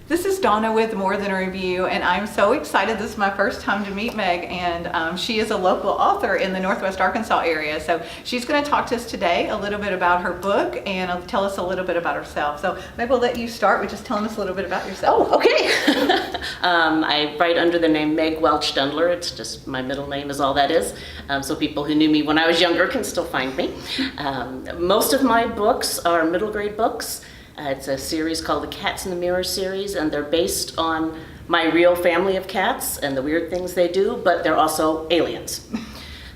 This is Donna with More Than a Review, and I'm so excited. This is my first time to meet Meg, and she is a local author in the Northwest Arkansas area. So she's going to talk to us today a little bit about her book and tell us a little bit about herself. So maybe we'll let you start with just telling us a little bit about yourself. Oh, okay. I write under the name Meg Welch Dendler. It's just my middle name is all that is. So people who knew me when I was younger can still find me. Most of my books are middle grade books. It's a series called the Cats in the Mirror series, and they're based on my real family of cats and the weird things they do, but they're also aliens.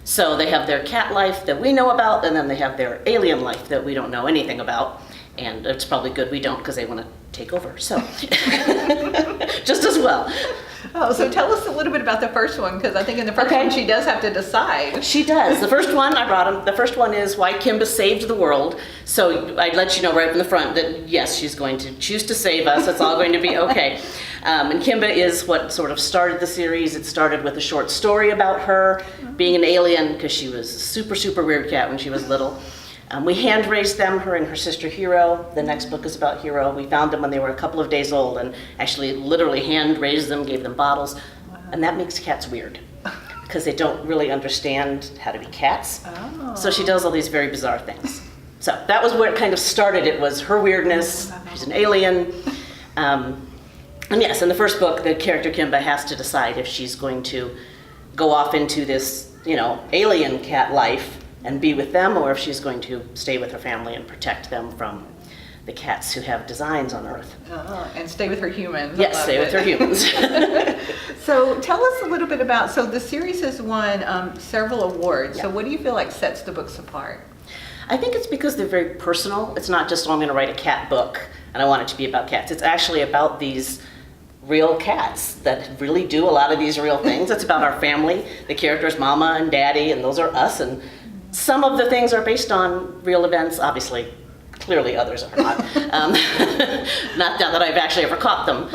So they have their cat life that we know about, and then they have their alien life that we don't know anything about. And it's probably good we don't, because they want to take over, so just as well. Oh, so tell us a little bit about the first one, because I think in the first one she does have to decide. She does. The first one, I brought him. The first one is why Kimba saved the world. So I'd let you know right from the front that yes, she's going to choose to save us. It's all going to be okay. And Kimba is what sort of started the series. It started with a short story about her being an alien, because she was a super, super weird cat when she was little. We hand raised them, her and her sister Hero. The next book is about Hero. We found them when they were a couple of days old and actually literally hand raised them, gave them bottles. Wow. And that makes cats weird because they don't really understand how to be cats. Oh. So she does all these very bizarre things. So that was where it kind of started. It was her weirdness. She's an alien. And yes, in the first book, the character Kimba has to decide if she's going to go off into this, alien cat life and be with them, or if she's going to stay with her family and protect them from the cats who have designs on Earth. And stay with her humans. Yes, stay with her humans. So tell us a little bit about, so the series has won several awards. Yeah. So what do you feel like sets the books apart? I think it's because they're very personal. It's not just, I'm going to write a cat book and I want it to be about cats. It's actually about these real cats that really do a lot of these real things. It's about our family, the characters, Mama and Daddy, and those are us. And some of the things are based on real events, obviously. Clearly others are not. Not that I've actually ever caught them.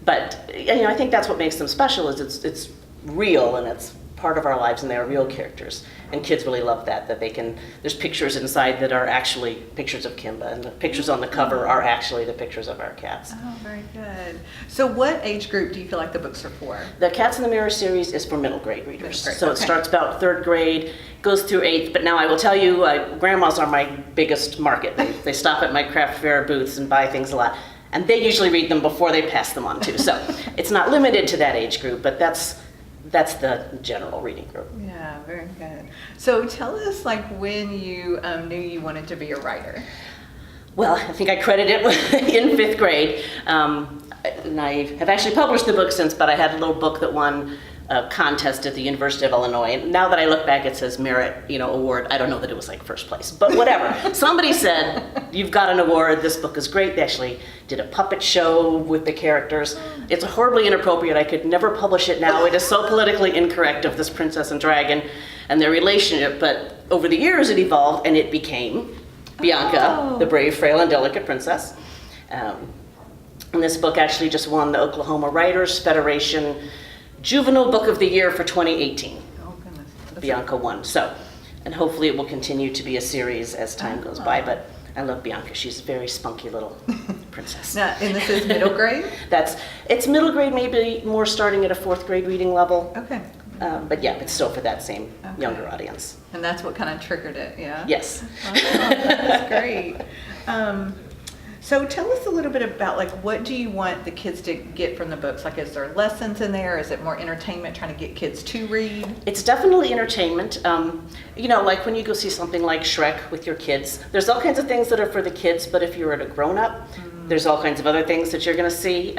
But I think that's what makes them special, is it's real and it's part of our lives and they're real characters. And kids really love that there's pictures inside that are actually pictures of Kimba, and the pictures on the cover are actually the pictures of our cats. Oh, very good. So what age group do you feel like the books are for? The Cats in the Mirror series is for middle grade readers. So it starts about 3rd grade, goes through 8th, but now I will tell you, grandmas are my biggest market. They stop at my craft fair booths and buy things a lot. And they usually read them before they pass them on too. So it's not limited to that age group, but that's the general reading group. Yeah, very good. So tell us when you knew you wanted to be a writer. Well, I think I credit it in 5th grade. And I have actually published the book since, but I had a little book that won a contest at the University of Illinois. And now that I look back, it says Merit, award. I don't know that it was first place, but whatever. Somebody said, you've got an award, this book is great. They actually did a puppet show with the characters. It's horribly inappropriate. I could never publish it now. It is so politically incorrect of this princess and dragon and their relationship, but over the years it evolved and it became Bianca, the brave, frail, and delicate princess. And this book actually just won the Oklahoma Writers Federation Juvenile Book of the Year for 2018. Oh, goodness. Bianca won. So, and hopefully it will continue to be a series as time goes by, but I love Bianca. She's a very spunky little princess. Now, and this is middle grade? It's middle grade, maybe more starting at a 4th grade reading level. Okay. But yeah, it's still for that same younger audience. And that's what kind of triggered it, yeah? Yes. Oh, that's great. So tell us a little bit about what do you want the kids to get from the books? Is there lessons in there? Is it more entertainment, trying to get kids to read? It's definitely entertainment. When you go see something like Shrek with your kids, there's all kinds of things that are for the kids, but if you're a grown-up, there's all kinds of other things that you're going to see.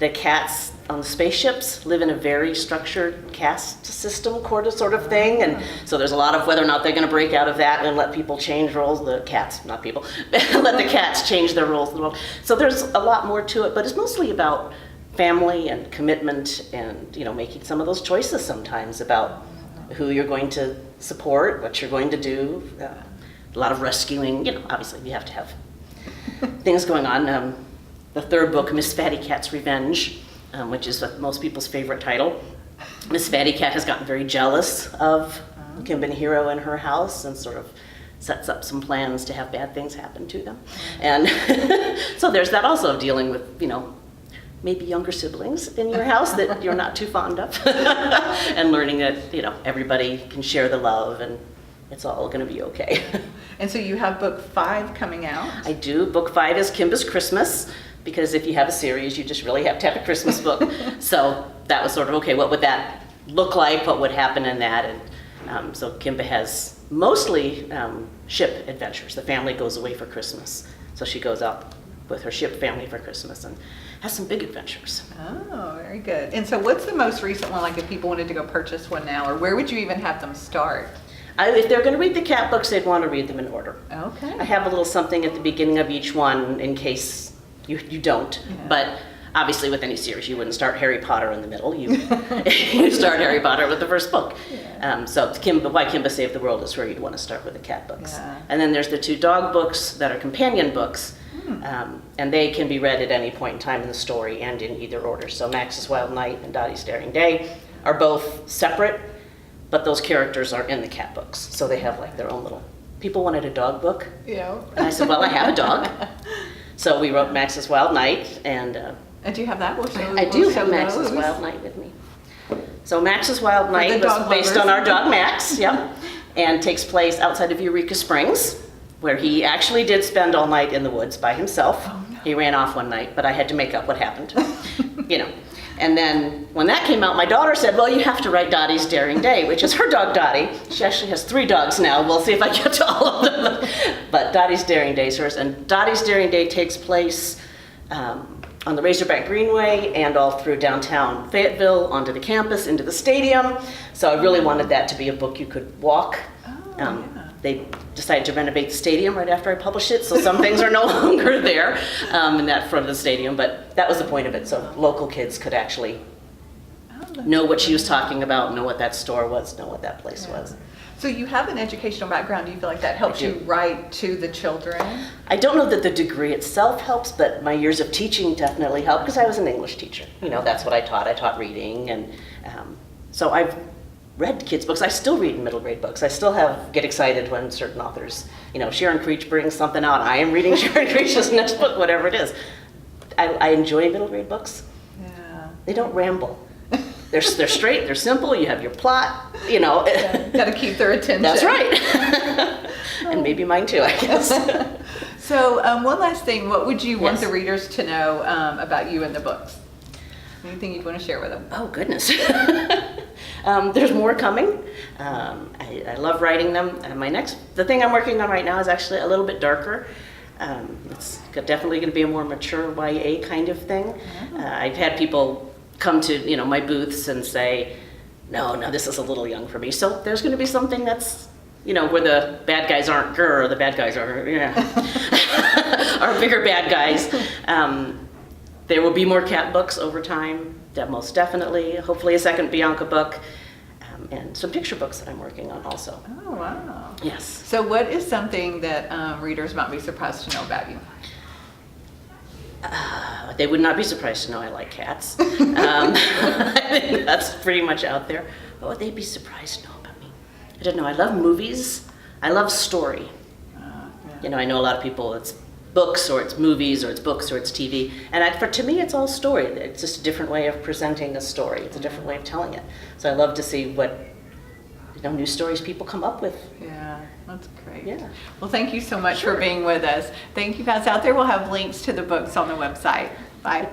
The cats on the spaceships live in a very structured caste system sort of thing, and so there's a lot of whether or not they're going to break out of that and let people change roles. The cats, not people, let the cats change their roles in the world. So there's a lot more to it, but it's mostly about family and commitment and making some of those choices sometimes about who you're going to support, what you're going to do. A lot of rescuing. Obviously you have to have things going on. The 3rd book, Miss Fatty Cat's Revenge, which is most people's favorite title. Miss Fatty Cat has gotten very jealous of Kimba and Hero in her house and sort of sets up some plans to have bad things happen to them. And so there's that also, dealing with, maybe younger siblings in your house that you're not too fond of, and learning that, everybody can share the love and it's all going to be okay. And so you have book 5 coming out? I do. Book 5 is Kimba's Christmas, because if you have a series, you just really have to have a Christmas book. So that was sort of, okay, what would that look like? What would happen in that? And so Kimba has mostly ship adventures. The family goes away for Christmas. So she goes out with her ship family for Christmas and has some big adventures. Oh, very good. And so what's the most recent one, like if people wanted to go purchase one now, or where would you even have them start? If they're going to read the cat books, they'd want to read them in order. Okay. I have a little something at the beginning of each one in case you don't. Yeah. But obviously with any series, you wouldn't start Harry Potter in the middle. You start Harry Potter with the first book. Yeah. So Why Kimba Saved the World is where you'd want to start with the cat books. Yeah. And then there's the 2 dog books that are companion books. And they can be read at any point in time in the story and in either order. So Max's Wild Night and Dottie's Daring Day are both separate, but those characters are in the cat books. So they have like their own little, people wanted a dog book. Yeah. And I said, well, I have a dog. So we wrote Max's Wild Night, and And do you have that? I do have Max's Wild Night with me. So Max's Wild Night was based on our dog Max, yep, and takes place outside of Eureka Springs, where he actually did spend all night in the woods by himself. Oh, no. He ran off one night, but I had to make up what happened, And then when that came out, my daughter said, well, you have to write Dottie's Daring Day, which is her dog Dottie. She actually has 3 dogs now. We'll see if I get to all of them. But Dottie's Daring Day is hers. And Dottie's Daring Day takes place on the Razorback Greenway and all through downtown Fayetteville, onto the campus, into the stadium. So I really wanted that to be a book you could walk. Oh, yeah. They decided to renovate the stadium right after I published it, so some things are no longer there in that front of the stadium, but that was the point of it, so local kids could actually know what she was talking about, know what that store was, know what that place was. So you have an educational background. Do you feel like that helps you write to the children? I don't know that the degree itself helps, but my years of teaching definitely helped, because I was an English teacher. That's what I taught. I taught reading, and so I've read kids' books. I still read middle grade books. I still get excited when certain authors, Sharon Creech brings something out. I am reading Sharon Creech's next book, whatever it is. I enjoy middle grade books. Yeah. They don't ramble. They're straight, they're simple, you have your plot, Got to keep their attention. That's right. And maybe mine too, I guess. So one last thing, what would you want Yes. the readers to know about you in the books? Anything you'd want to share with them? Oh, goodness. There's more coming. I love writing them. The thing I'm working on right now is actually a little bit darker. It's definitely going to be a more mature YA kind of thing. I've had people come to my booths and say, no, this is a little young for me. So there's going to be something that's where the bad guys aren't grr, or the bad guys are are bigger bad guys. There will be more cat books over time, most definitely. Hopefully a second Bianca book, and some picture books that I'm working on also. Oh, wow. Yes. So what is something that readers might be surprised to know about you? They would not be surprised to know I like cats. I think that's pretty much out there. What would they be surprised to know about me? I don't know. I love movies. I love story. Yeah. I know a lot of people, it's books, or it's movies, or it's books, or it's TV. And to me, it's all story. It's just a different way of presenting a story. It's a different way of telling it. So I love to see what new stories people come up with. Yeah, that's great. Yeah. Well, thank you so much for being with us. Thank you guys out there. We'll have links to the books on the website. Bye.